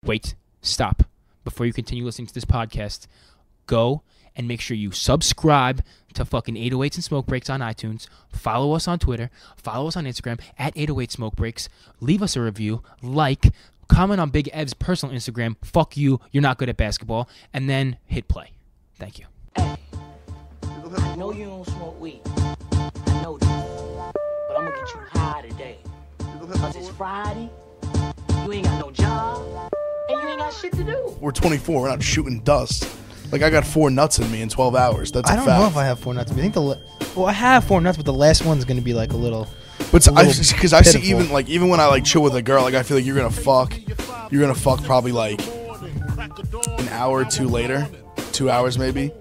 Wait, stop. Before you continue listening to this podcast, go and make sure you subscribe to fucking 808s and Smoke Breaks on iTunes. Follow us on Twitter. Follow us on Instagram at 808 Smoke Breaks. Leave us a review. Comment on Big Ev's personal Instagram. Fuck you. You're not good at basketball. And then hit play. Thank you. Hey, I know you don't smoke weed. I know this. But I'm gonna get you high today. Because it's Friday. You ain't got no job. And you ain't got shit to do. We're 24. We're not shooting dust. Like, I got 4 nuts in me in 12 hours. That's a fact. I don't know if I have 4 nuts. I think I have 4 nuts, but the last one's gonna be like a little. But because I see even when I like chill with a girl, like I feel like you're gonna fuck probably like an hour or 2 later, 2 hours maybe,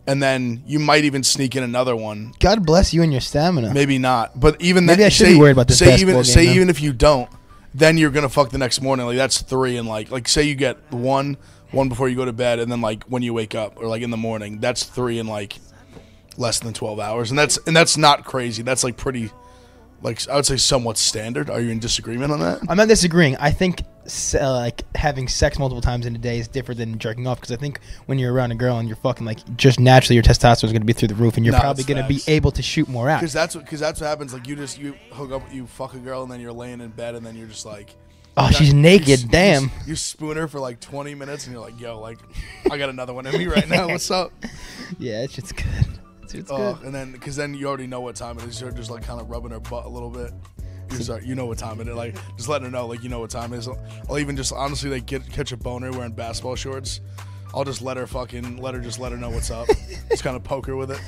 and then you might even sneak in another one. God bless you and your stamina. Maybe not, but even maybe then, I should be worried about this. Even if you don't, then you're gonna fuck the next morning. Like that's 3, and like say you get one before you go to bed, and then like when you wake up or like in the morning, that's 3 in like less than 12 hours, and that's not crazy. That's like pretty. Like I would say, somewhat standard. Are you in disagreement on that? I'm not disagreeing. I think like having sex multiple times in a day is different than jerking off, because I think when you're around a girl and you're fucking, like, just naturally your testosterone is going to be through the roof, and you're probably going to be able to shoot more out. Because that's what happens. Like you hook up, you fuck a girl, and then you're laying in bed, and then you're just like, oh, she's naked. Damn. You spoon her for like 20 minutes, and you're like, yo, like I got another one in me right now. What's up? Yeah, it's just good. It's good. And then, because then you already know what time it is. You're just like kind of rubbing her butt a little bit. You know what time it is. Like just letting her know, like, you know what time it is. I'll even just honestly like catch a boner wearing basketball shorts. I'll just let her know what's up. Just kind of poke her with it.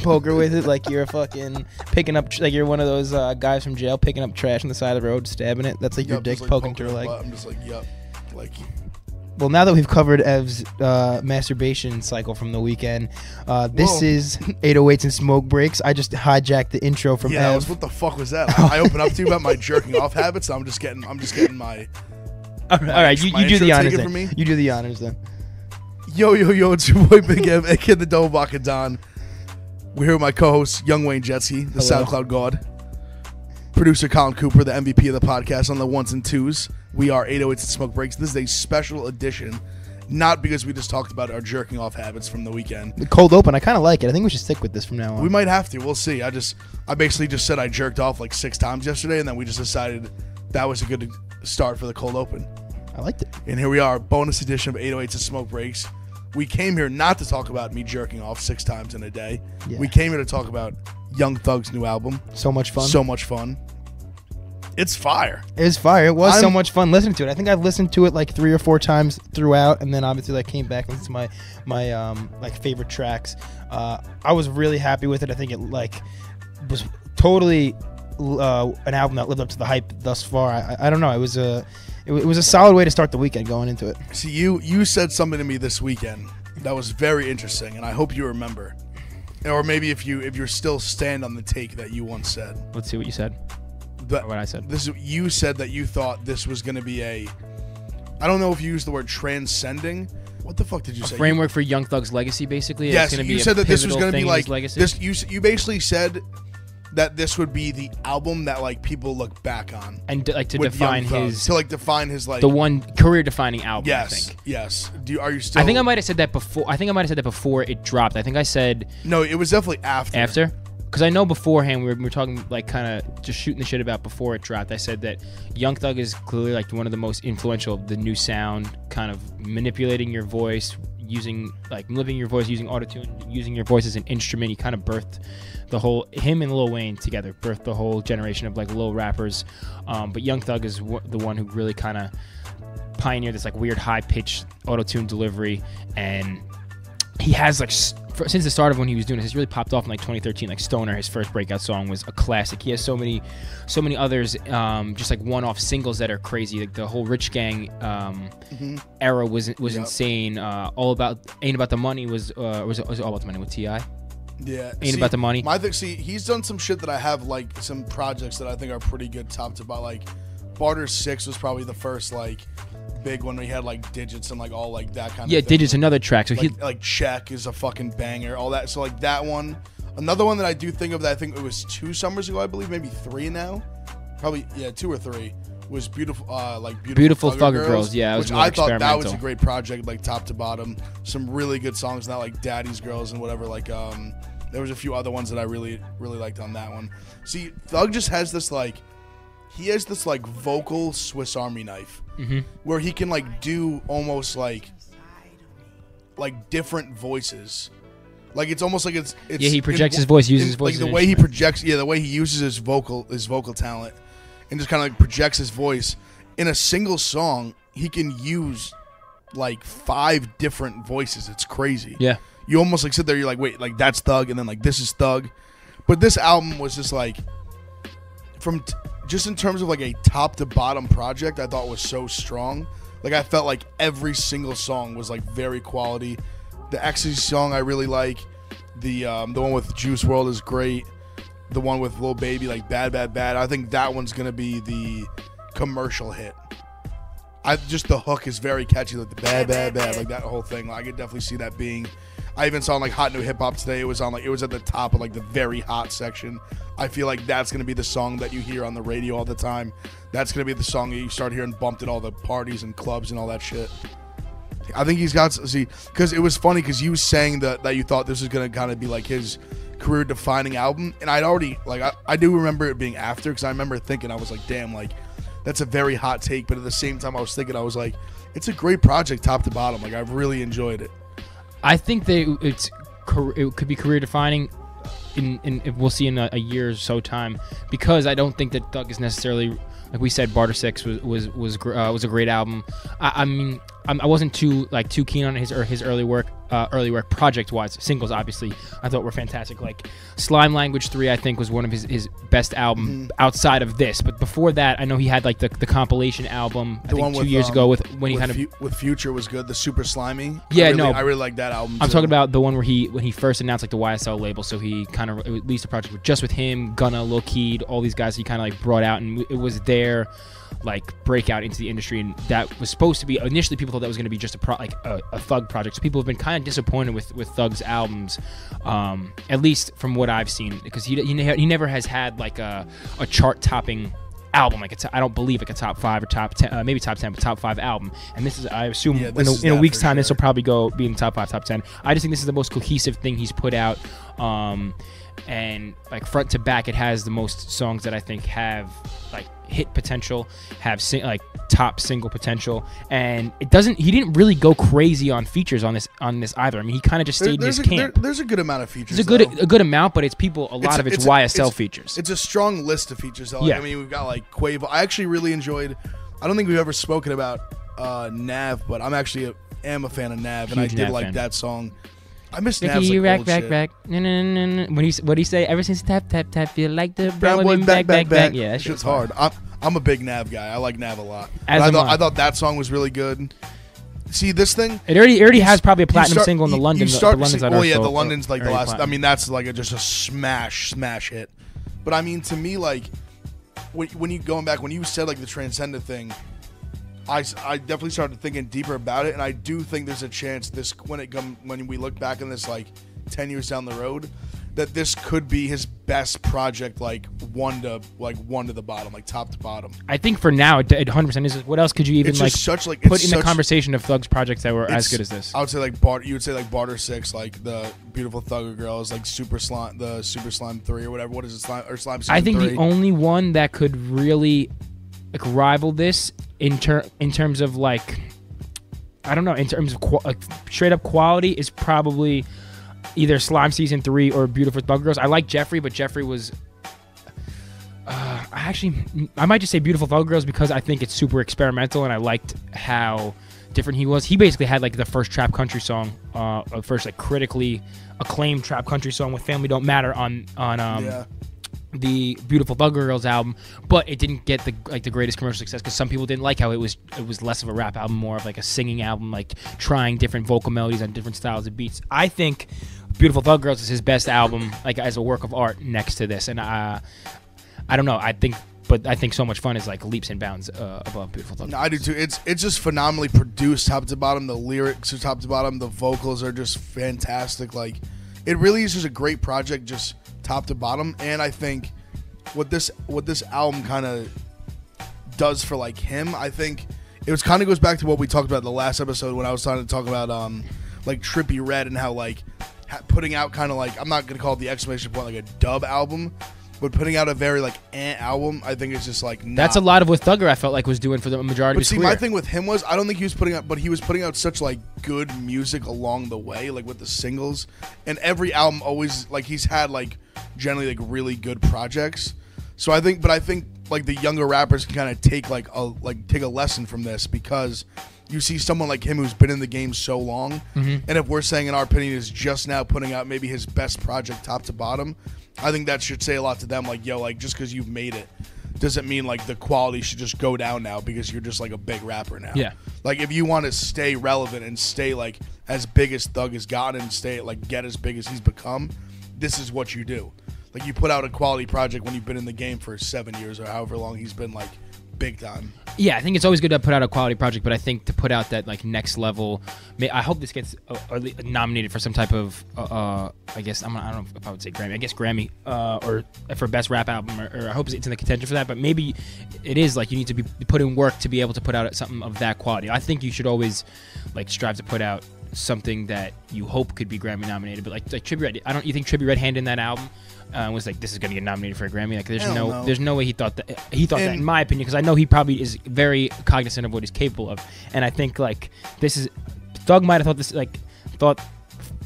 Poke her with it like you're fucking picking up, like you're one of those guys from jail picking up trash on the side of the road, stabbing it. That's like your dick, like poking through her leg. I'm just like, yup, like. Well, now that we've covered Ev's masturbation cycle from the weekend, this is 808s and Smoke Breaks. I just hijacked the intro from Ev. What the fuck was that? I opened up to you about my jerking off habits. So I'm just getting my. All right, you do the honors then. You do the honors then. Yo, it's your boy Big Ev, aka the Double Baka Don. We're here with my co-host Young Wayne Jetski, the SoundCloud God. Producer Colin Cooper, the MVP of the podcast on the ones and twos. We are 808s and Smoke Breaks. This is a special edition, not because we just talked about our jerking off habits from the weekend. The cold open, I kind of like it. I think we should stick with this from now on. We might have to. We'll see. I basically just said I jerked off like 6 times yesterday, and then we just decided that was a good start for the cold open. I liked it. And here we are, bonus edition of 808s and Smoke Breaks. We came here not to talk about me jerking off 6 times in a day. Yeah. We came here to talk about Young Thug's new album. So much fun. So much fun. It's fire. It was fire. It was so much fun listening to it. I think I've listened to it like 3 or 4 times throughout, and then obviously like came back and listened to my like favorite tracks. I was really happy with it. I think it like was totally an album that lived up to the hype thus far. I don't know. It was a solid way to start the weekend going into it. See, you said something to me this weekend that was very interesting, and I hope you remember, or maybe if you're still stand on the take that you once said. Let's see what you said. But what I said. You said that you thought this was going to be I don't know if you used the word transcending. What the fuck did you say? Framework for Young Thug's legacy, basically. Yes, it's you said that this was going to be like legacy. This. You basically said that this would be the album that like people look back on and like to define his like the one career defining album. Yes, I think. Yes. Are you still? I think I might have said that before. I think I might have said that before it dropped. I think I said no. It was definitely after. After. Because I know beforehand we were talking like kind of just shooting the shit about before it dropped. I said that Young Thug is clearly like one of the most influential of the new sound, kind of manipulating your voice, using autotune, using your voice as an instrument. He kind of birthed him and Lil Wayne together, birthed the whole generation of like Lil rappers. But Young Thug is the one who really kind of pioneered this like weird high pitched autotune delivery, and he has like since the start of when he was doing this, it's really popped off in like 2013. Like Stoner, his first breakout song, was a classic. He has so many others, just like one-off singles that are crazy. Like the whole Rich Gang era was insane. All about Ain't About the Money was All About the Money with T.I. Yeah, Ain't About the Money. He's done some shit that I have like some projects that I think are pretty good top to bottom. Like Barter 6 was probably the first like big one where he had like Digits and like all like that kind of thing. Digits, another track. So like Check is a fucking banger, all that. So like that one. Another one that I do think of that I think it was 2 summers ago, I believe, maybe 3 now. Probably 2 or 3. was beautiful, Beautiful Thugger Girls. Yeah, it was which more I thought that was a experimental. great project, like top to bottom. Some really good songs, not like Daddy's Girls and whatever. Like there was a few other ones that I really liked on that one. See, Thug just has this like vocal Swiss Army knife, where he can like do almost like different voices. Like it's almost like it's Yeah, he projects his voice, uses his voice. like the way he projects. Yeah, the way he uses his vocal talent, and just kind of like projects his voice in a single song. He can use like 5 different voices. It's crazy. Yeah. You almost like sit there. You're like, wait, like that's Thug, and then like this is Thug. But this album was just like just in terms of like a top to bottom project, I thought was so strong. Like I felt like every single song was like very quality. The Ecstasy song I really like. The one with Juice WRLD is great. The one with Lil Baby, like Bad Bad Bad. I think that one's gonna be the commercial hit. The hook is very catchy, like the bad bad bad, like that whole thing. I could definitely see that being. I even saw on like Hot New Hip Hop today. It was at the top of like the very hot section. I feel like that's gonna be the song that you hear on the radio all the time. That's gonna be the song that you start hearing bumped at all the parties and clubs and all that shit. I think he's got because it was funny because you was saying that you thought this was gonna kind of be like his career defining album, and I'd already like I do remember it being after, because I remember thinking, I was like, damn, like that's a very hot take, but at the same time I was thinking, I was like, it's a great project top to bottom. Like I've really enjoyed it. I think that it could be career defining in we'll see in a year or so time, because I don't think that Thug is necessarily, like we said, Barter 6 was a great album. I mean, I wasn't too keen on his early work project wise. Singles obviously I thought were fantastic. Like Slime Language 3 I think was one of his best album outside of this. But before that, I know he had like the compilation album I think 2 years ago with Future was good. The Super Slimy. Yeah, I really like that album. I'm talking about the one where when he first announced like the YSL label, so he kind of released a project just with him, Gunna, Lil Keed, all these guys he kind of like brought out, and it was their like breakout into the industry. And that was supposed to be, initially people thought that was going to be just a Thug project. So people have been kind of disappointed with Thug's albums, at least from what I've seen, because he never has had like a chart topping album, like I don't believe like a top 5 or top 10, maybe top 10, but top 5 album. And this is, I assume, in a week's time, this will probably be in top 5, top 10. I just think this is the most cohesive thing he's put out, and like front to back, it has the most songs that I think have like hit potential, have like top single potential, and he didn't really go crazy on features on this either. I mean, he kind of just stayed in his camp. There's a good amount of features. There's a good amount, but it's a lot of it's YSL features. It's a strong list of features though. Yeah. I mean, we've got like Quavo. I actually really enjoyed. I don't think we've ever spoken about Nav, but I'm actually am a fan of Nav, and I did like that song. I miss Nav's like old shit. Rack. What he say? Ever since tap feel like the brown boy back. Yeah, that shit's hard. I'm a big Nav guy. I like Nav a lot. I thought that song was really good. See this thing? It already has probably a platinum single in the London. The London's like the last. Platinum. I mean, that's like just a smash hit. But I mean, to me, like when you going back, when you said like the Transcendent thing, I definitely started thinking deeper about it, and I do think there's a chance when we look back on this like 10 years down the road, that this could be his best project, like one to the bottom, like top to bottom. I think for now it 100% is. What else could you even put in the conversation of Thug's projects that were as good as this? I would say like you would say like Barter 6, like the Beautiful Thugger Girls, like Super Slime 3 or whatever. What is it? Slime I think 3? The only one that could really like rival this in terms of like, I don't know, in terms of straight up quality is probably either Slime Season 3 or Beautiful Thugger Girls. I like Jeffrey, but Jeffrey was I might just say Beautiful Thugger Girls because I think it's super experimental, and I liked how different he was. He basically had like the first trap country song, first like critically acclaimed trap country song with Family Don't Matter on the Beautiful Thugger Girls album, but it didn't get the greatest commercial success because some people didn't like how it was less of a rap album, more of like a singing album, like trying different vocal melodies on different styles of beats. I think Beautiful Thugger Girls is his best album, like as a work of art next to this, and I don't know. I think So Much Fun is like leaps and bounds above Beautiful Thugger Girls. No, I do too. It's just phenomenally produced top to bottom. The lyrics are top to bottom. The vocals are just fantastic. Like it really is just a great project, just top to bottom. And I think what this album kind of does for like him, I think it was kind of goes back to what we talked about in the last episode when I was trying to talk about like Trippie Redd and how like putting out kind of like, I'm not gonna call it the exclamation point like a dub album, but putting out a very like album, I think it's just like that's a lot of what Thugger I felt like was doing for the majority of his career. My thing with him was I don't think he was putting out, but he was putting out such like good music along the way, like with the singles, and every album always like he's had like generally like really good projects. So I think like the younger rappers can kind of take take a lesson from this, because you see someone like him who's been in the game so long, and if we're saying in our opinion is just now putting out maybe his best project top to bottom, I think that should say a lot to them. Like, yo, like just because you've made it doesn't mean like the quality should just go down now because you're just like a big rapper now. Yeah. Like if you want to stay relevant and stay like as big as Thug has gotten and stay like get as big as he's become, this is what you do. Like you put out a quality project when you've been in the game for 7 years or however long he's been like big time. Yeah, I think it's always good to put out a quality project, but I think to put out that like next level, I hope this gets nominated for some type of, I guess I don't know if I would say Grammy. I guess Grammy or for best rap album, or I hope it's in the contention for that. But maybe it is like you need to be putting work to be able to put out something of that quality. I think you should always like strive to put out something that you hope could be Grammy nominated. But like Trippie Redd, you think Trippie Redd handed in that album? Was like, this is going to get nominated for a Grammy. Like, there's no way he thought that. He thought that, in my opinion, because I know he probably is very cognizant of what he's capable of. And I think like this is Thug might have thought this thought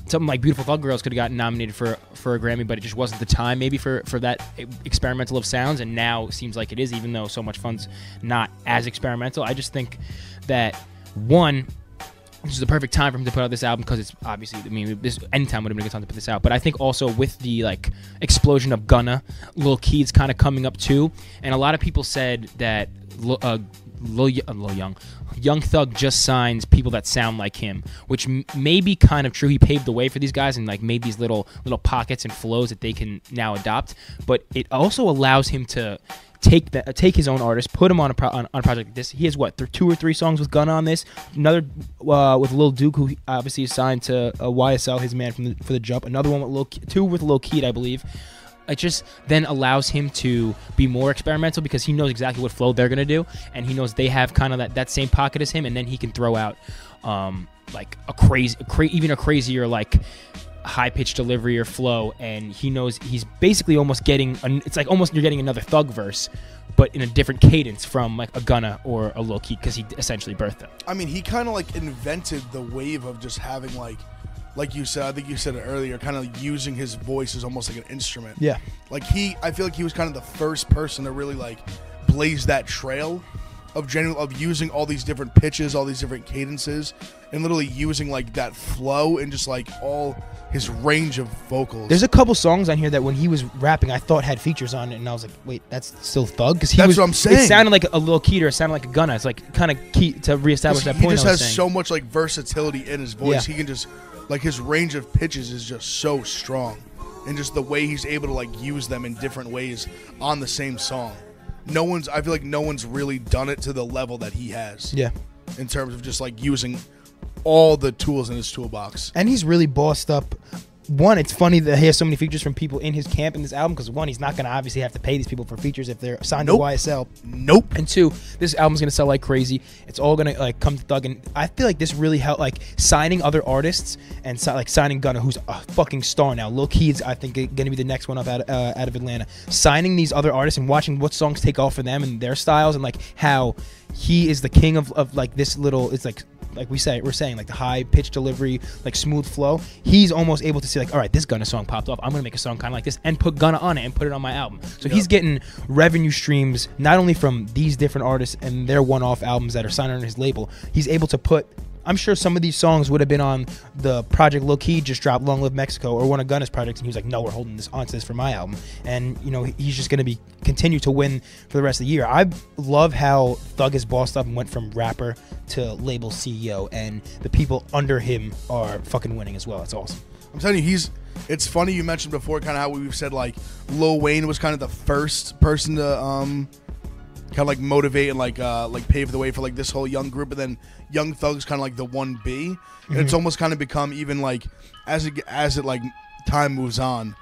something like Beautiful Thug Girls could have gotten nominated for a Grammy, but it just wasn't the time maybe for that experimental of sounds. And now it seems like it is, even though So Much Fun's not as experimental. I just think that this is the perfect time for him to put out this album because it's obviously, I mean, this anytime would have been a good time to put this out. But I think also with the like explosion of Gunna, Lil Keed's kind of coming up too, and a lot of people said that Young Thug just signs people that sound like him, which may be kind of true. He paved the way for these guys and like made these little pockets and flows that they can now adopt. But it also allows him to take his own artist, put him on a project like this. He has 2 or 3 songs with Gunna on this. Another with Lil Duke, who obviously is signed to YSL, his man for the jump. Another one with 2 with Lil Keed, I believe. It just then allows him to be more experimental because he knows exactly what flow they're gonna do, and he knows they have kind of that same pocket as him, and then he can throw out like even a crazier like high-pitched delivery or flow, and he knows he's basically almost getting it's like almost you're getting another Thug verse, but in a different cadence from like a Gunna or a Lil Keed, because he essentially birthed them. I mean, he kind of like invented the wave of just having like you said, I think you said it earlier, kind of using his voice as almost like an instrument. Yeah. Like I feel like he was kind of the first person to really like blaze that trail of using all these different pitches, all these different cadences, and literally using like that flow and just like all his range of vocals. There's a couple songs on here that when he was rapping, I thought had features on it, and I was like, wait, that's still Thug? Because that's what I'm saying. It sounded like a Lil Keed or it sounded like a Gunna. It's like kind of key to reestablish that point. He just has so much like versatility in his voice. Yeah. He can just like his range of pitches is just so strong, and just the way he's able to like use them in different ways on the same song. I feel like no one's really done it to the level that he has. Yeah. In terms of just like using all the tools in his toolbox. And he's really bossed up. One, it's funny that he has so many features from people in his camp in this album, because one, he's not going to obviously have to pay these people for features if they're signed to YSL. Nope. And 2, this album's going to sell like crazy. It's all going to like come to Thug, and I feel like this really helped, like signing other artists and like signing Gunna, who's a fucking star now. Lil Keed's, I think, going to be the next one up out of Atlanta. Signing these other artists and watching what songs take off for them and their styles, and like how he is the king of like this little, it's like we're saying like the high pitched delivery, like smooth flow. He's almost able to say like, all right, this Gunna song popped off, I'm gonna make a song kind of like this and put Gunna on it and put it on my album. So he's getting revenue streams not only from these different artists and their one-off albums that are signed under his label. He's able to put, I'm sure some of these songs would have been on the project Lil Keed just dropped, Long Live Mexico, or one of Gunna's projects, and he was like, no, we're holding this onto this for my album. And you know, he's just going to continue to win for the rest of the year. I love how Thug is bossed up and went from rapper to label CEO, and the people under him are fucking winning as well. It's awesome. I'm telling you, it's funny you mentioned before kind of how we've said like Lil Wayne was kind of the first person to kind of like motivate and like pave the way for like this whole young group, and then Young Thug's kind of like the 1B, and it's almost kind of become, even like as it like time moves on,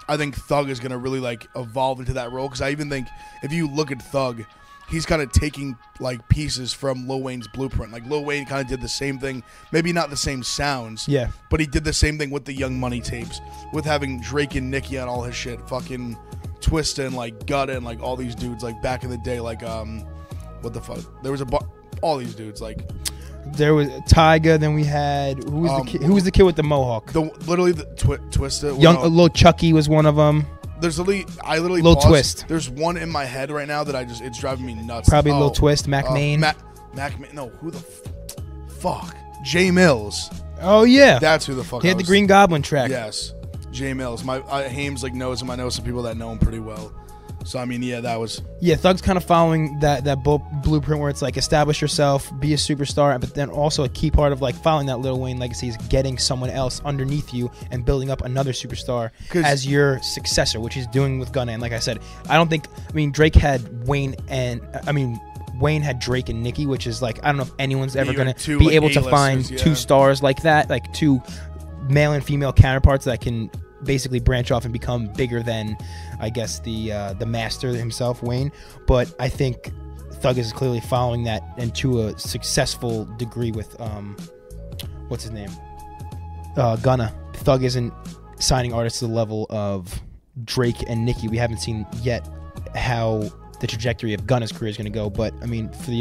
I think Thug is gonna really like evolve into that role, because I even think if you look at Thug, he's kind of taking like pieces from Lil Wayne's blueprint. Like Lil Wayne kind of did the same thing, maybe not the same sounds, Yeah. but he did the same thing with the Young Money tapes, with having Drake and Nicki on all his shit, fucking Twista and like Gutta and like all these dudes like back in the day, like what the fuck? There was all these dudes like. There was Tyga. Then we had who was the kid? Who was the kid with the mohawk? Literally the Twista. Lil Chucky was one of them. There's literally Lil paused. Twist. There's one in my head right now that it's driving me nuts. Probably Lil Twist, Mac Main. Mac Main. No, who the fuck? Jay Mills. Oh yeah, That's who the fuck. he had the Green Goblin track. Yes, Jay Mills. Hames like knows him. I know some people that know him pretty well. So I mean, yeah, that was. Yeah, Thug's kind of following that blueprint where it's like establish yourself, be a superstar, but then also a key part of like following that Lil Wayne legacy is getting someone else underneath you and building up another superstar as your successor, which he's doing with Gunna. And like I said, Drake had Wayne Wayne had Drake and Nicki, which is like, I don't know if anyone's ever going to be able to find two stars like that, like two male and female counterparts that can basically branch off and become bigger than, I guess, the master himself, Wayne. But I think Thug is clearly following that, and to a successful degree with what's his name, Gunna. Thug isn't signing artists to the level of Drake and Nicki. We haven't seen yet how the trajectory of Gunna's career is going to go, but I mean, for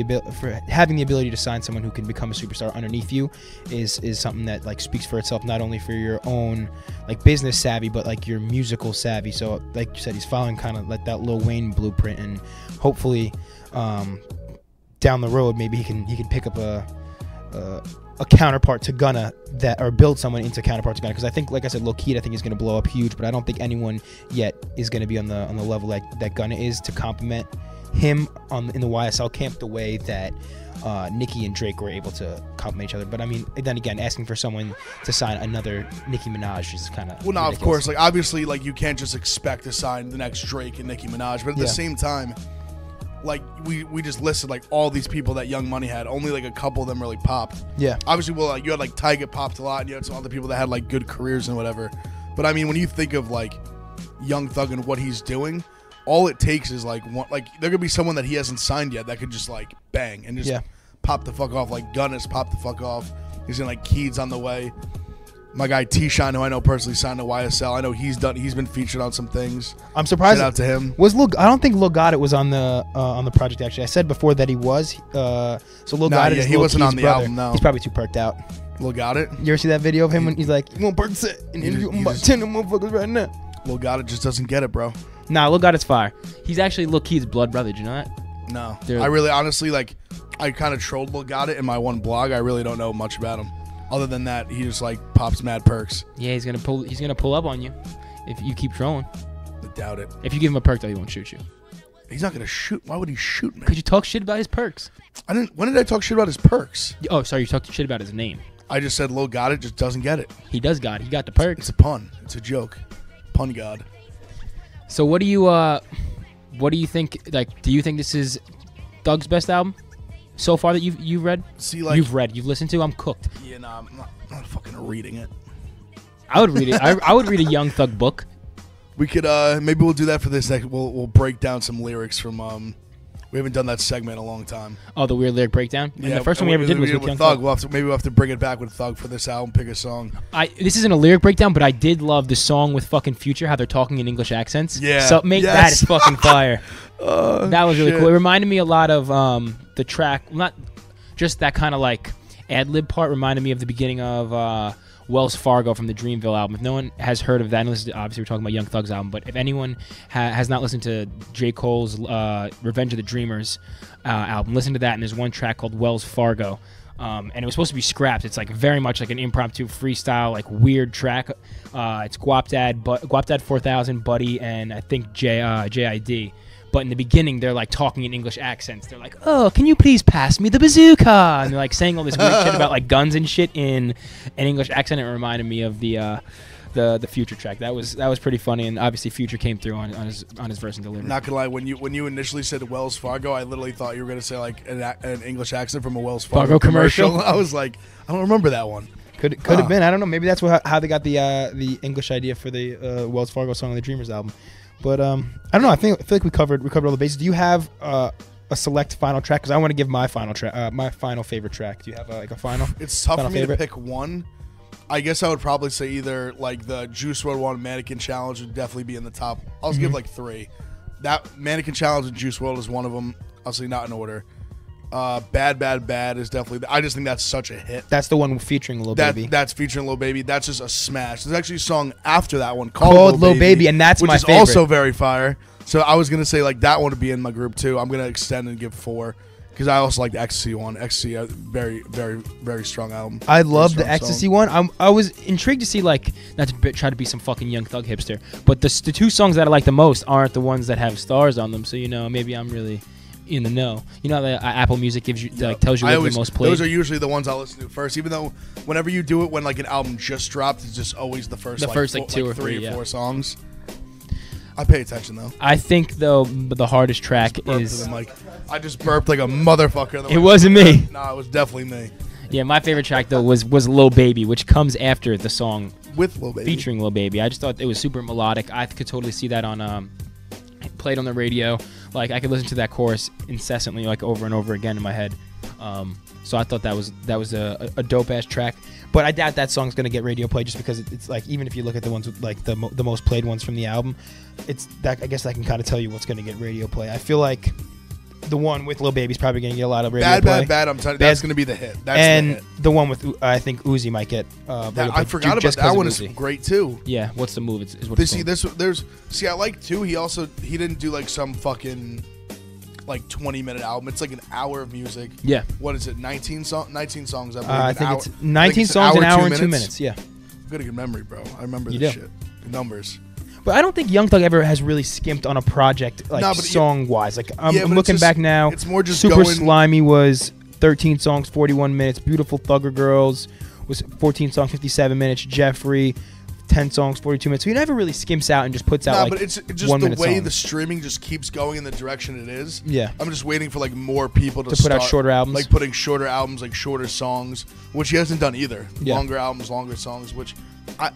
having the ability to sign someone who can become a superstar underneath you is something that like speaks for itself, not only for your own like business savvy, but like your musical savvy. So like you said, he's following kind of like that Lil Wayne blueprint, and hopefully down the road maybe he can pick up a counterpart to Gunna, or build someone into counterpart to Gunna, because I think, like I said, Lil Keed I think is going to blow up huge, but I don't think anyone yet is going to be on the level that Gunna is to complement him in the YSL camp the way that Nicki and Drake were able to complement each other. But I mean, then again, asking for someone to sign another Nicki Minaj is kind of no, of course, like obviously, like you can't just expect to sign the next Drake and Nicki Minaj, but at the same time, like we just listed like all these people that Young Money had. Only like a couple of them really popped. Yeah. Obviously, well, like you had like Tyga popped a lot, and you had some other people that had like good careers and whatever. But I mean, when you think of like Young Thug and what he's doing, all it takes is like one. Like there could be someone that he hasn't signed yet that could just like bang and just pop the fuck off. Like Gunna's popped the fuck off. He's in like Keed's on the way. My guy T-Shine, who I know personally, signed to YSL. I know he's been featured on some things. I'm surprised. Shout out to him. I don't think Lil Gotit was on the project actually. I said before that he was. So Lil Gotit is he Lil wasn't Keed's on the brother. album. No, he's probably too perked out. Lil Gotit. You ever see that video of him when he's like, "You want Percocet?" And I'm about 10 of them motherfuckers right now. Lil Gotit just doesn't get it, bro. Nah, Lil Gotit's fire. He's actually Lil Keed's blood brother. Do you know that? No, I really honestly like. I kind of trolled Lil Gotit in my one blog. I really don't know much about him. Other than that, he just like pops mad perks. Yeah, he's gonna pull up on you if you keep trolling. I doubt it. If you give him a perk, though, he won't shoot you. He's not gonna shoot. Why would he shoot me? Could you talk shit about his perks? I didn't. When did I talk shit about his perks? Oh, sorry, you talked shit about his name. I just said Lil Gotit just doesn't get it. He does got it. He got the perks. It's a pun. It's a joke. Pun god. So what do you think? Like, do you think this is Thug's best album so far that you've read? See, like you've listened to? I'm cooked. Yeah, no, I'm not fucking reading it. I would read it. I would read a Young Thug book. We could maybe we'll do that for this next. We'll break down some lyrics from. We haven't done that segment in a long time. Oh, the weird lyric breakdown. And the first one we ever did was with Young Thug. Thug. Maybe we'll have to bring it back with Thug for this album. Pick a song. This isn't a lyric breakdown, but I did love the song with fucking Future, how they're talking in English accents. Yeah. So that is fucking fire. That was really cool. It reminded me a lot of the track, not just that kind of like ad lib part. Reminded me of the beginning of Wells Fargo from the Dreamville album. If no one has heard of that, and obviously we're talking about Young Thug's album, but if anyone has not listened to J. Cole's Revenge of the Dreamers album, listen to that, and there's one track called Wells Fargo, and it was supposed to be scrapped. It's like very much like an impromptu freestyle, like weird track. It's Guap Dad 4000, Buddy, and I think JID. But in the beginning, they're like talking in English accents. They're like, "Oh, can you please pass me the bazooka?" And they're like saying all this weird shit about like guns and shit in an English accent. It reminded me of the Future track. That was pretty funny, and obviously Future came through on his verse and delivery. Not gonna lie, when you initially said Wells Fargo, I literally thought you were gonna say like an English accent from a Wells Fargo commercial. I was like, I don't remember that one. Could have been. I don't know. Maybe that's how they got the English idea for the Wells Fargo song on the Dreamers album. But I don't know. I feel like we covered all the bases. Do you have a a select final track? Because I want to give my final track, my final favorite track. Do you have like a final? It's tough for final me favorite? to pick one. I guess I would probably say either like the Juice WRLD one, Mannequin Challenge would definitely be in the top. I'll give like 3. That Mannequin Challenge and Juice WRLD is one of them. Obviously not in order. Bad Bad Bad is definitely. I just think that's such a hit. That's the one featuring Lil Baby. That's featuring Lil Baby. That's just a smash. There's actually a song after that one called Lil Baby, and that's which my is favorite. also very fire. So I was gonna say like that one would be in my group too. I'm gonna extend and give 4 because I also like the Ecstasy one. Ecstasy, a very, very, very strong album. I love Very the strong Ecstasy song. one. I was intrigued to see, like, not to try to be some fucking Young Thug hipster, but the 2 songs that I like the most aren't the ones that have stars on them. So, you know, maybe I'm really in the know. You know, the Apple Music gives you like tells you what the most played. Those are usually the ones I'll listen to first, even though whenever you do it when like an album just dropped, it's just always the first like 2 or 3 3, or 4 songs. I pay attention though. I think though the hardest track Burped is. to the mic. I just burped like a motherfucker. It wasn't me. Nah, it was definitely me. Yeah, my favorite track though was Lil Baby, which comes after the song With Lil Baby. featuring Lil Baby. I just thought it was super melodic. I could totally see that on played on the radio. Like I could listen to that chorus incessantly, like over and over again in my head. So I thought that was a dope ass track. But I doubt that song's gonna get radio play just because it's like, even if you look at the ones with like the most played ones from the album, it's that, I guess I can kind of tell you what's gonna get radio play. I feel like the one with Lil Baby's probably gonna get a lot of radio Bad, play. Bad, Bad. I'm telling you, that's gonna be the hit. That's and the hit. the one with I think Uzi might get. I forgot about that one. Is great too. Yeah, what's the move? Is what it's See, I like too. He didn't do like some fucking like 20-minute album. It's like an hour of music. Yeah. What is it? 19 songs. I believe. I think it's 19 songs, an hour and 2 minutes. Yeah. I've got a good memory, bro. I remember You this do. shit. Numbers. But I don't think Young Thug ever has really skimped on a project like song wise. Like I'm looking back now. It's more just Super going, Slimy was 13 songs, 41 minutes. Beautiful Thugger Girls was 14 songs, 57 minutes. Jeffrey, 10 songs, 42 minutes. So he never really skimps out and just puts out like but it's just 1 the minute way songs. the streaming just keeps going in the direction it is. Yeah. I'm just waiting for like more people to put start, out shorter albums. like putting shorter albums, like shorter songs, which he hasn't done either. Yeah. Longer albums, longer songs, which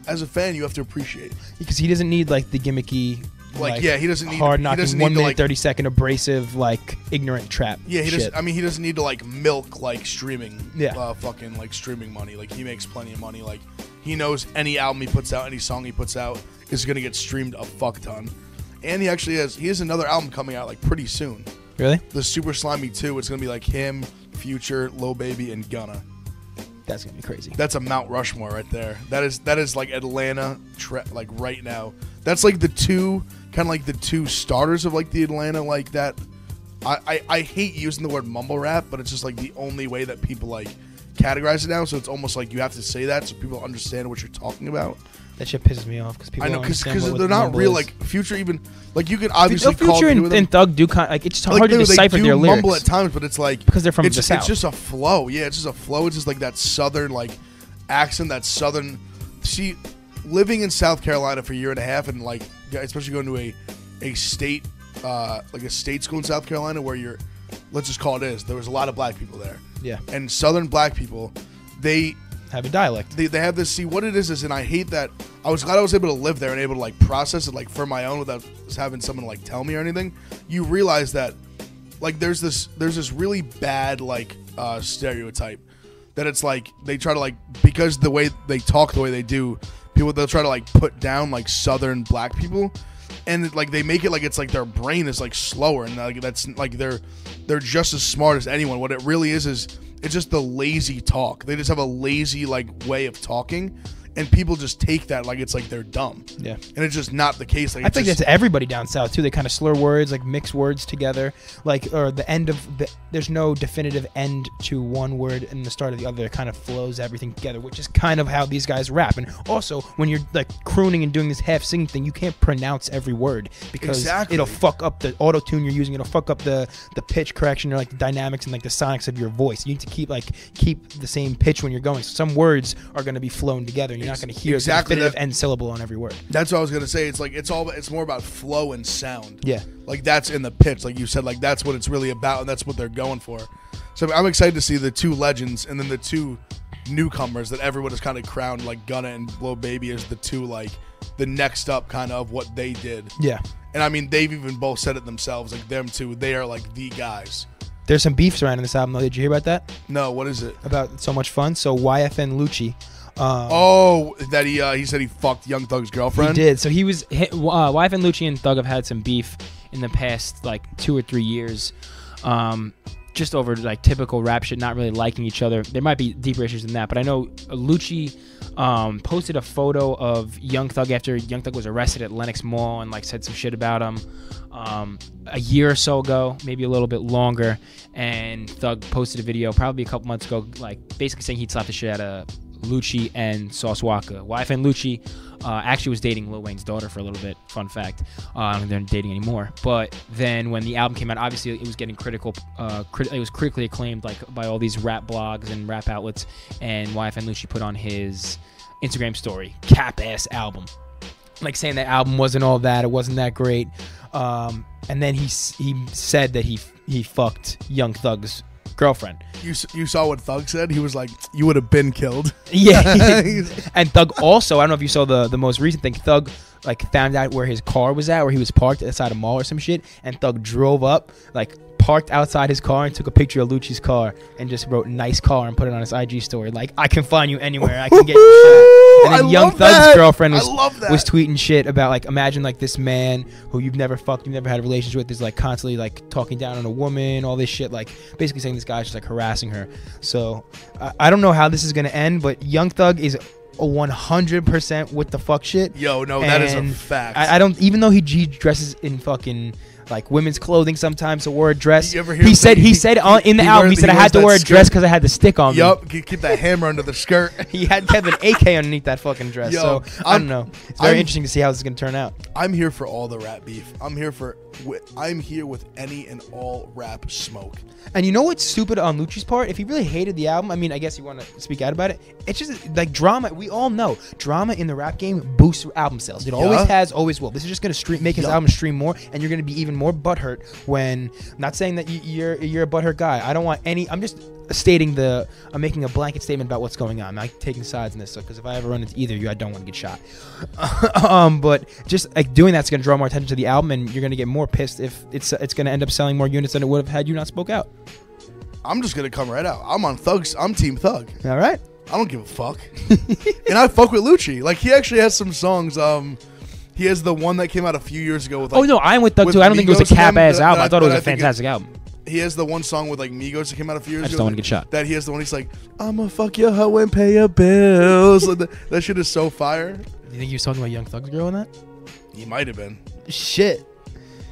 as a fan you have to appreciate. Because he doesn't need like the gimmicky, Like yeah, he doesn't need hard he knocking doesn't 1 need to, minute like, 30-second abrasive like ignorant trap. Yeah, he shit. doesn't. I mean, he doesn't need to like milk like streaming. Yeah. Fucking like streaming money. Like he makes plenty of money. Like he knows any album he puts out, any song he puts out is gonna get streamed a fuck ton. And he actually has another album coming out like pretty soon. Really? The Super Slimy 2. It's gonna be like him, Future, Lil Baby, and Gunna. That's gonna be crazy. That's a Mount Rushmore right there. That is like Atlanta, like right now. That's like the two starters of like the Atlanta like that. I hate using the word mumble rap, but it's just like the only way that people like categorize it now. So it's almost like you have to say that so people understand what you're talking about. That shit pisses me off because people. I know don't because understand what they're the not mumble real. is. Like Future, even like you can obviously call Future two of them- and Thug do kind like it's just like, hard to they decipher do their lyrics mumble at times, but it's like because they're from it's, the south. It's just a flow. Yeah, it's just a flow. It's just like that southern like accent, that southern. See, living in South Carolina for a year and a half, and like especially going to a state like a state school in South Carolina where you're, let's just call it is. There was a lot of black people there. Yeah. And Southern black people, they have a dialect. They have this. See, what it is, and I hate that. I was glad I was able to live there and able to like process it like for my own without having someone like tell me or anything. You realize that like there's this really bad like stereotype that it's like they try to like, because the way they talk the way they do, they'll try to like put down like Southern black people, and like they make it like it's like their brain is like slower, and like that's like they're just as smart as anyone. What it really is it's just the lazy talk. They just have a lazy like way of talking, and people just take that like it's like they're dumb. Yeah. And it's just not the case. Like I think that's everybody down south too. They kind of slur words, like mix words together, like or the end of the. There's no definitive end to one word and the start of the other. It kind of flows everything together, which is kind of how these guys rap. And also, when you're like crooning and doing this half singing thing, you can't pronounce every word because it'll fuck up the auto tune you're using. It'll fuck up the pitch correction or like the dynamics and like the sonics of your voice. You need to keep the same pitch when you're going. So some words are going to be flown together. And you're not going to hear the definitive end syllable on every word. That's what I was gonna say. It's like it's more about flow and sound. Yeah. Like that's in the pitch, like you said. Like that's what it's really about, and that's what they're going for. So I'm excited to see the two legends and then the two newcomers that everyone has kind of crowned, like Gunna and Lil Baby, as the two like the next up kind of what they did. Yeah. And I mean, they've even both said it themselves, like them two. They are like the guys. There's some beef surrounding this album, though. Did you hear about that? No, what is it? About So Much Fun. So YFN Lucci. That he said he fucked Young Thug's girlfriend. He did. So YFN Lucci and Thug have had some beef in the past like 2 or 3 years. Just over like typical rap shit, not really liking each other. There might be deeper issues than that, but I know Lucci posted a photo of Young Thug after Young Thug was arrested at Lenox Mall and like said some shit about him a year or so ago, maybe a little bit longer. And Thug posted a video probably a couple months ago, like basically saying he'd slapped the shit out of Lucci and Sauce Walka. YFN Lucci actually was dating Lil Wayne's daughter for a little bit. Fun fact. They're not dating anymore. But then when the album came out, obviously it was getting critical. It was critically acclaimed like by all these rap blogs and rap outlets. And YFN Lucci put on his Instagram story, cap ass album, like saying that album wasn't all that. It wasn't that great. And then he said that he fucked Young Thug's girlfriend. You saw what Thug said? He was like, you would have been killed. Yeah. And Thug also, I don't know if you saw the most recent thing, Thug like found out where his car was at, where he was parked outside a mall or some shit, and Thug drove up, like parked outside his car and took a picture of Lucci's car and just wrote nice car and put it on his IG story, like, I can find you anywhere, I can get you shot. And then Young Thug's girlfriend was tweeting shit about, like, imagine like this man who you've never fucked, you've never had a relationship with, is like constantly like talking down on a woman, all this shit, like basically saying this guy's just like harassing her. So I don't know how this is gonna end, but Young Thug is 100% with the fuck shit. Yo, no, that is a fact. I don't, even though he dresses in fucking like women's clothing sometimes to wear a dress. You ever hear he said in the album, he said I had to wear a dress because I had the stick on me. Yup, keep that hammer under the skirt. He had to have an AK underneath that fucking dress. Yo, so I don't know. It's very interesting to see how this is gonna turn out. I'm here for all the rap beef. I'm here with any and all rap smoke. And you know what's stupid on Lucci's part? If he really hated the album, I mean, I guess you want to speak out about it. It's just like drama. We all know drama in the rap game boosts album sales. It always has, always will. This is just going to make his album stream more, and you're going to be even more butthurt when. I'm not saying that you're a butthurt guy. I don't want any. I'm just stating I'm making a blanket statement about what's going on. I'm not taking sides in this, because if I ever run into either of you, I don't want to get shot. But just like doing that's going to draw more attention to the album, and you're going to get more pissed if it's going to end up selling more units than it would have had you not spoke out. I'm just going to come right out. I'm on Thugs. I'm Team Thug. All right. I don't give a fuck. And I fuck with Lucci. Like, he actually has some songs. He has the one that came out a few years ago with, like, no, I'm with Thug too. I don't think it was a cap ass album. I thought it was a fantastic album. He has the one song with like Migos that came out a few years ago. I just don't want to get shot. That he has the one he's like, I'ma fuck your hoe and pay your bills. Like, that shit is so fire. Do you think he was talking about Young Thug's girl in that? He might have been. Shit.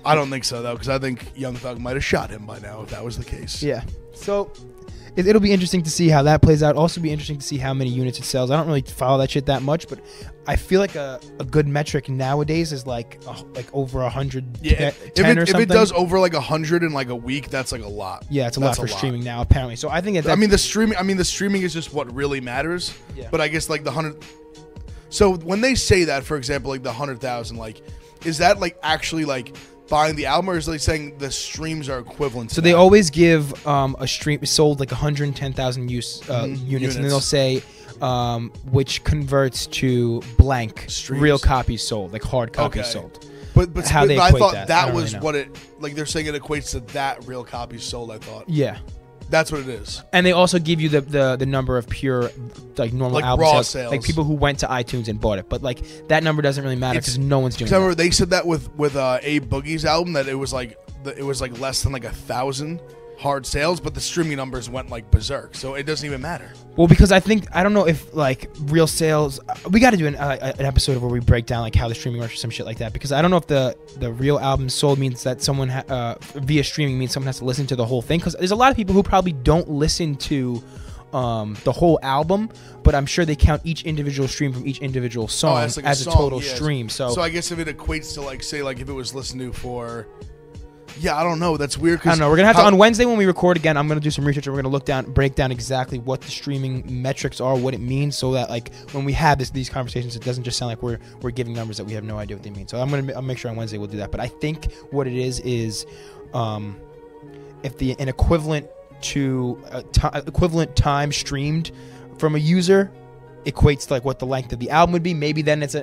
I don't think so though, because I think Young Thug might have shot him by now if that was the case. Yeah. So it'll be interesting to see how that plays out. Also be interesting to see how many units it sells. I don't really follow that shit that much, but I feel like a good metric nowadays is like over 100. Yeah, if it does over like 100 in like a week, that's like a lot. Yeah, it's a lot for streaming now apparently. So I think the streaming is just what really matters. Yeah. But I guess like the 100. So when they say that, for example, like the 100,000, like, is that like actually like buying the album, or is they saying the streams are equivalent to so that? They always give a stream sold like 110,000 units, and then they'll say which converts to blank streams. Real copies sold, like hard copies sold. But how they I equate thought that was really what it, like, they're saying it equates to that real copies sold, I thought. Yeah. That's what it is. And they also give you the number of pure, like, normal like album raw sales. Like people who went to iTunes and bought it. But like that number doesn't really matter because no one's doing it. I remember they said that with Abe Boogie's album, that it was like less than like 1,000 hard sales, but the streaming numbers went like berserk, so it doesn't even matter. Well, because I don't know if like real sales, we got to do an episode where we break down like how the streaming works or some shit like that, because I don't know if the real album sold means that someone via streaming means someone has to listen to the whole thing, because there's a lot of people who probably don't listen to the whole album, but I'm sure they count each individual stream from each individual song as a total stream. So I guess if it equates to like, say, like if it was listened to for, yeah, I don't know. That's weird. I don't know. We're gonna have to on Wednesday when we record again. I'm gonna do some research and we're gonna break down exactly what the streaming metrics are, what it means, so that like when we have these conversations, it doesn't just sound like we're giving numbers that we have no idea what they mean. So I'll make sure on Wednesday we'll do that. But I think what it is if an equivalent to equivalent time streamed from a user equates to like what the length of the album would be. Maybe then it's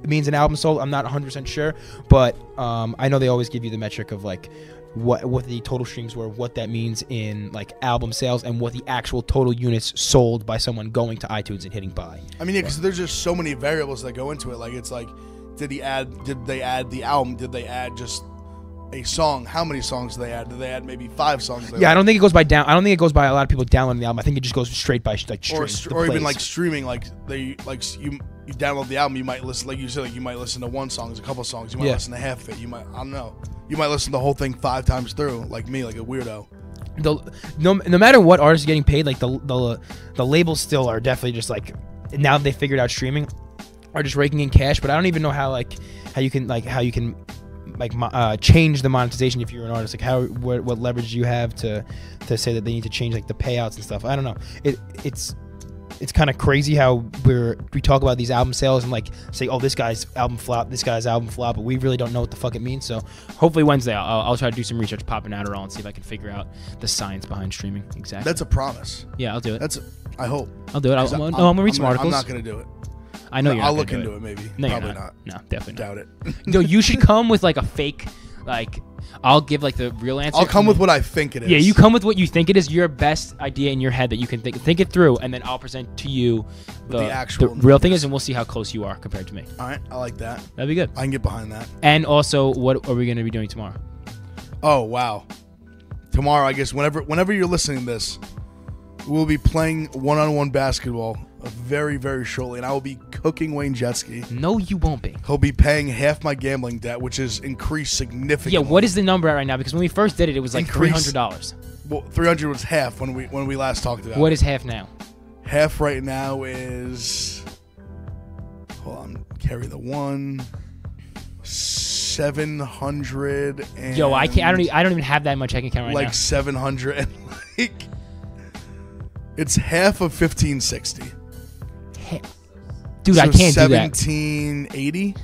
means an album sold. I'm not 100% sure, but I know they always give you the metric of like what the total streams were, what that means in like album sales, and what the actual total units sold by someone going to iTunes and hitting buy. I mean, yeah, because there's just so many variables that go into it. Like, it's like, did they add the album? Did they add just a song? How many songs did they add? Did they add maybe 5 songs? Yeah, I don't think it goes by I don't think it goes by a lot of people downloading the album. I think it just goes straight by like streams, or even like streaming. Like you download the album, you might listen, like you said, like you might listen to one song, a couple songs, you might listen to half of it. You might, I don't know, you might listen to the whole thing 5 times through, like me, like a weirdo. No matter what artist is getting paid, like the labels still are definitely just like, now that they figured out streaming, are just raking in cash. But I don't even know how you can change the monetization if you're an artist. Like what leverage do you have to say that they need to change like the payouts and stuff? I don't know. It's kind of crazy how we talk about these album sales and like say, oh, this guy's album flop, but we really don't know what the fuck it means. So hopefully Wednesday I'll try to do some research, pop an Adderall, and see if I can figure out the science behind streaming. Exactly. That's a promise. Yeah, I'll do it. I hope. I'll do it. I'm gonna read some articles. I'm not gonna do it. I know you're not I'll gonna look do into it. it maybe. No, Probably not. No, definitely Doubt not. it. No, you should come with like a fake, like I'll give like the real answer. I'll come with what I think it is. Yeah, you come with what you think it is, your best idea in your head that you can think it through, and then I'll present to you the real thing is, and we'll see how close you are compared to me. All right, I like that. That'd be good. I can get behind that. And also, what are we going to be doing tomorrow? Oh, wow. Tomorrow, I guess, whenever you're listening to this, we'll be playing one-on-one basketball very, very shortly, and I will be cooking Wayne Jetski. No, you won't be. He'll be paying half my gambling debt, which is increased significantly. Yeah, what is the number at right now? Because when we first did it, it was like $300. Well, 300 was half when we last talked about it. What is half now? Half right now is, hold on, carry the one, 700 and Yo, I can't. I don't even have that much checking account right now. Like 700 and like it's half of 1560. Dude, so I can't do that. 1780.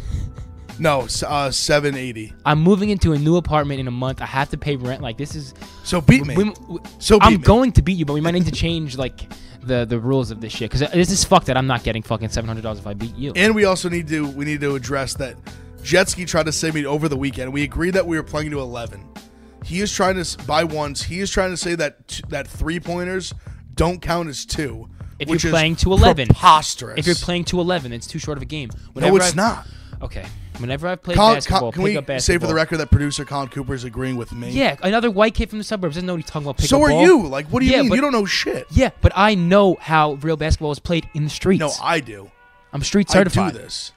No, 780. I'm moving into a new apartment in a month. I have to pay rent. Like, this is so beat me. I'm going to beat you, but we might need to change like the rules of this shit, because this is fucked that I'm not getting fucking $700 if I beat you. And we also need to address that Jetski tried to save me over the weekend. We agreed that we were playing to 11. He is trying to buy ones. He is trying to say that 3-pointers don't count as 2. If you're playing to 11, preposterous. If you're playing to 11, it's too short of a game. No, it's not. Okay. Whenever I've played basketball, can we say for the record that producer Colin Cooper is agreeing with me? Yeah, another white kid from the suburbs doesn't know what he's talking about. So are you? Like, what do you mean? You don't know shit. Yeah, but I know how real basketball is played in the streets. No, I do. I'm street certified. I do this.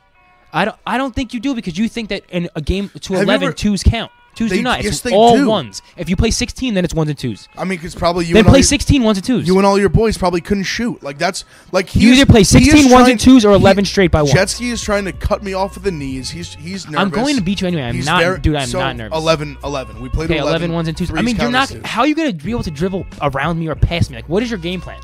I don't think you do, because you think that in a game to 11, twos count. Twos do not. Yes, it's all ones. If you play 16, then it's ones and twos. I mean, because probably you then play 16 ones and twos. You and all your boys probably couldn't shoot. Like, that's like you either play 16 ones and twos or 11 straight by ones. Jetski is trying to cut me off at the knees. He's nervous. I'm going to beat you anyway. I'm not nervous. 11. We played 11 ones and twos. I mean, you're not. How are you going to be able to dribble around me or past me? Like, what is your game plan?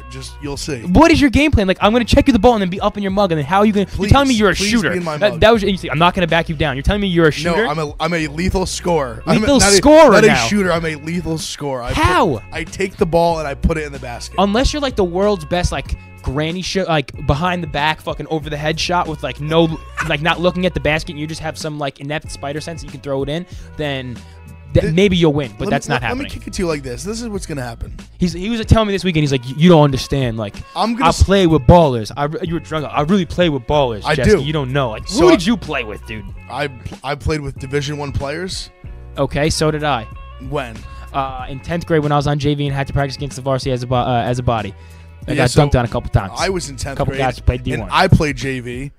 Just you'll see. What is your game plan? Like, I'm going to check you the ball and then be up in your mug, and then how are you going to? You're telling me you're a shooter. Be in my mug. That was. I'm not going to back you down. You're telling me you're a shooter. No, I'm a lethal scorer. Lethal scorer not now. a shooter. I'm a lethal scorer. How? I take the ball and I put it in the basket. Unless you're like the world's best, like granny shot, like behind the back, fucking over the head shot with like no, like not looking at the basket, and you just have some like inept spider sense that you can throw it in, then. Maybe you'll win, but that's not happening. Let me kick it to you like this. This is what's going to happen. He was telling me this weekend, he's like, you don't understand. Like, I play with ballers. You were drunk. I really play with ballers, I Jetski. do. You don't know. Like, who did you play with, dude? I played with Division I players. Okay, so did I. When? In 10th grade when I was on JV and had to practice against the varsity as a body. I got dunked on a couple times. I was in 10th grade. A couple guys played D1. And I played JV.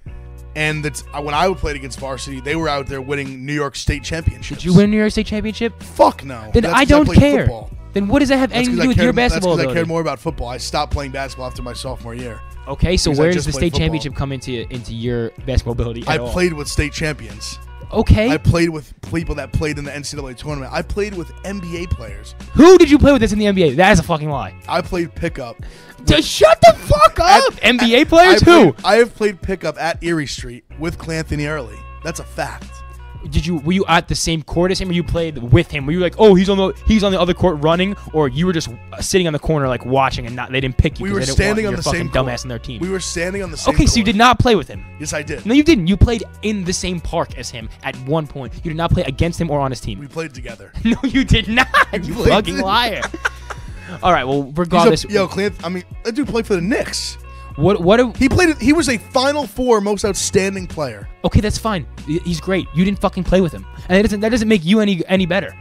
And when I played against varsity, they were out there winning New York State championships. Did you win a New York State championship? Fuck no. Then I don't care. Football. Then what does that have anything to do with your basketball ability? That's because I cared more about football. I stopped playing basketball after my sophomore year. Okay, so where does the state championship come into your basketball ability at all? I played with state champions. Okay. I played with people that played in the NCAA tournament. I played with NBA players. Who did you play with that's in the NBA? That is a fucking lie. I played pickup. Just shut the fuck up! NBA players? Who? I have played pickup at Erie Street with Clanthony Early. That's a fact. were you at the same court as him, or you played with him? Were you like, oh, he's on the other court running, or you were just sitting on the corner like watching and they didn't pick you? We were they didn't standing want on the fucking same court. dumbass in their team. We were standing on the same. Okay, court. so you did not play with him. Yes, I did. No, you didn't. You played in the same park as him at one point. You did not play against him or on his team. We played together. No, you did not. You played fucking together. liar. All right. Well, regardless. Clint. I mean, that dude played for the Knicks. He played. He was a Final Four most outstanding player. Okay, that's fine. He's great. You didn't fucking play with him, and that doesn't make you any better.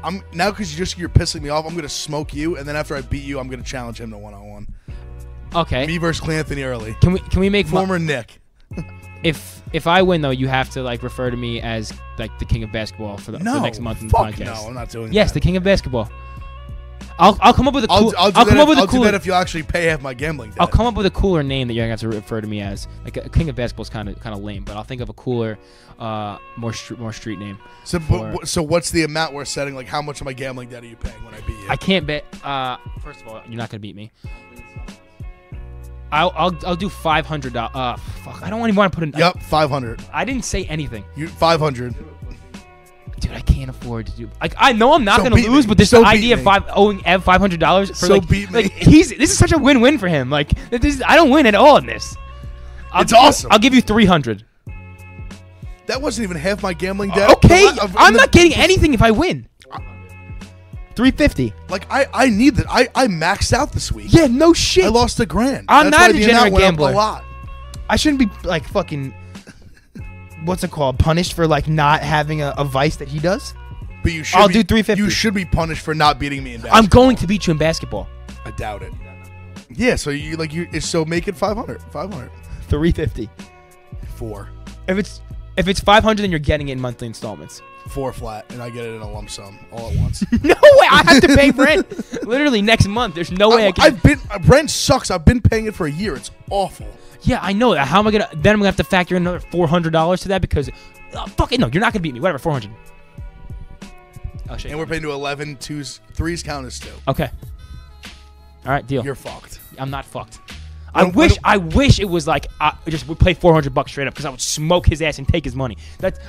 I'm now because you're pissing me off. I'm gonna smoke you, and then after I beat you, I'm gonna challenge him to 1-on-1. Okay. Me versus Clanthony early. Can we make former Nick? If I win though, you have to like refer to me as like the king of basketball for the next month in the podcast. No, I'm not doing that. Yes, the king of basketball. I'll come up with a cool. I'll do that if you actually pay half my gambling debt. I'll come up with a cooler name that you're gonna have to refer to me as. Like a king of basketball is kind of lame, but I'll think of a cooler, more street name. So what's the amount we're setting? Like how much of my gambling debt are you paying when I beat you? I can't bet. First of all, you're not gonna beat me. I'll do $500. Fuck, I don't even want to put in. Yep, 500. I didn't say anything. 500. Dude, I can't afford to do. Like, I know I'm not So going to lose, but this idea of owing Ev $500 for So beat me. like this is such a win-win for him. Like, I don't win at all in this. It's awesome. I'll give you 300. That wasn't even half my gambling debt. Okay, I'm not getting anything if I win. 350. Like I need that. I maxed out this week. Yeah, no shit. I lost $1,000. I'm That's not why a the degenerate amount went up gambler. A lot. I shouldn't be like fucking. What's it called? Punished for like not having a vice that he does. But you should. I'll do 350. You should be punished for not beating me in basketball. I'm going to beat you in basketball. I doubt it. Yeah. So so make it 500. 500. 350. 4. If it's 500, then you're getting it in monthly installments. 4 flat, and I get it in a lump sum all at once. No way! I have to pay rent literally next month. There's no way I can. Rent sucks. I've been paying it for a year. It's awful. Yeah, I know that. How am I gonna? Then I'm gonna have to factor in another $400 to that because, fuck it, no, you're not gonna beat me. Whatever, 400. And we're paying to 11. 2s, 3s count as 2. Okay. All right, deal. You're fucked. I'm not fucked. I wish it was like I just would play $400 straight up because I would smoke his ass and take his money.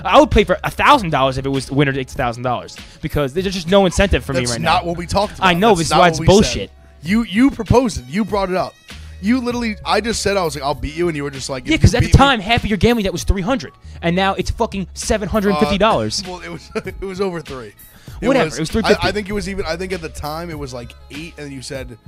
I would pay for $1,000 if it was the winner takes $1,000 because there's just no incentive for me right now. That's not what we talked about. I know, this is why it's bullshit. You proposed it. You brought it up. You literally, I just said I was like, I'll beat you, and you were just like, yeah, because at the time, half of your gambling debt was $300, and now it's fucking $750. Well, it was over 3. Whatever, it was 350. I think it was even. I think at the time it was like 8, and you said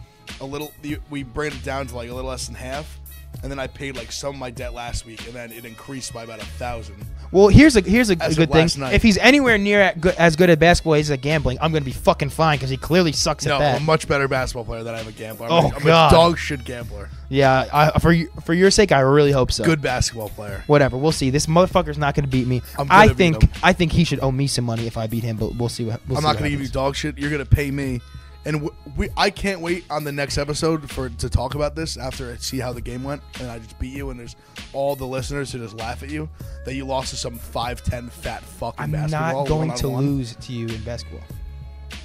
a little. We brought it down to like a little less than half, and then I paid like some of my debt last week, and then it increased by about 1,000. Well, here's a good thing. Night. If he's anywhere near as good at basketball as at gambling, I'm gonna be fucking fine because he clearly sucks at that. I'm a much better basketball player than I am a gambler. I'm a dog shit gambler. Yeah, for your sake, I really hope so. Good basketball player. Whatever, we'll see. This motherfucker's not gonna beat me. I think he should owe me some money if I beat him, but we'll see. I'm not gonna give you dog shit. You're gonna pay me. And I can't wait on the next episode to talk about this after I see how the game went and I just beat you and there's all the listeners who just laugh at you that you lost to some 5'10" fat fucking basketball. I'm not going to lose to you in basketball.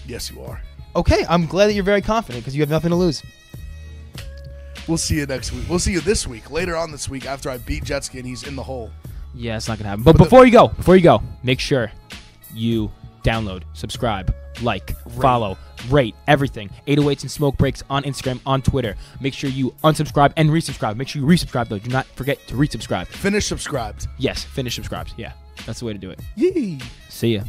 Yes, you are. Okay, I'm glad that you're very confident because you have nothing to lose. We'll see you next week. We'll see you this week, later on this week after I beat Jetski and he's in the hole. Yeah, it's not gonna happen. But before you go, make sure you download, subscribe, follow, rate everything. 808s and Smoke Breaks on Instagram, on Twitter. Make sure you unsubscribe and resubscribe. Make sure you resubscribe though. Do not forget to resubscribe. Finish subscribed. Yes, finish subscribed. Yeah, that's the way to do it. Yee. See ya.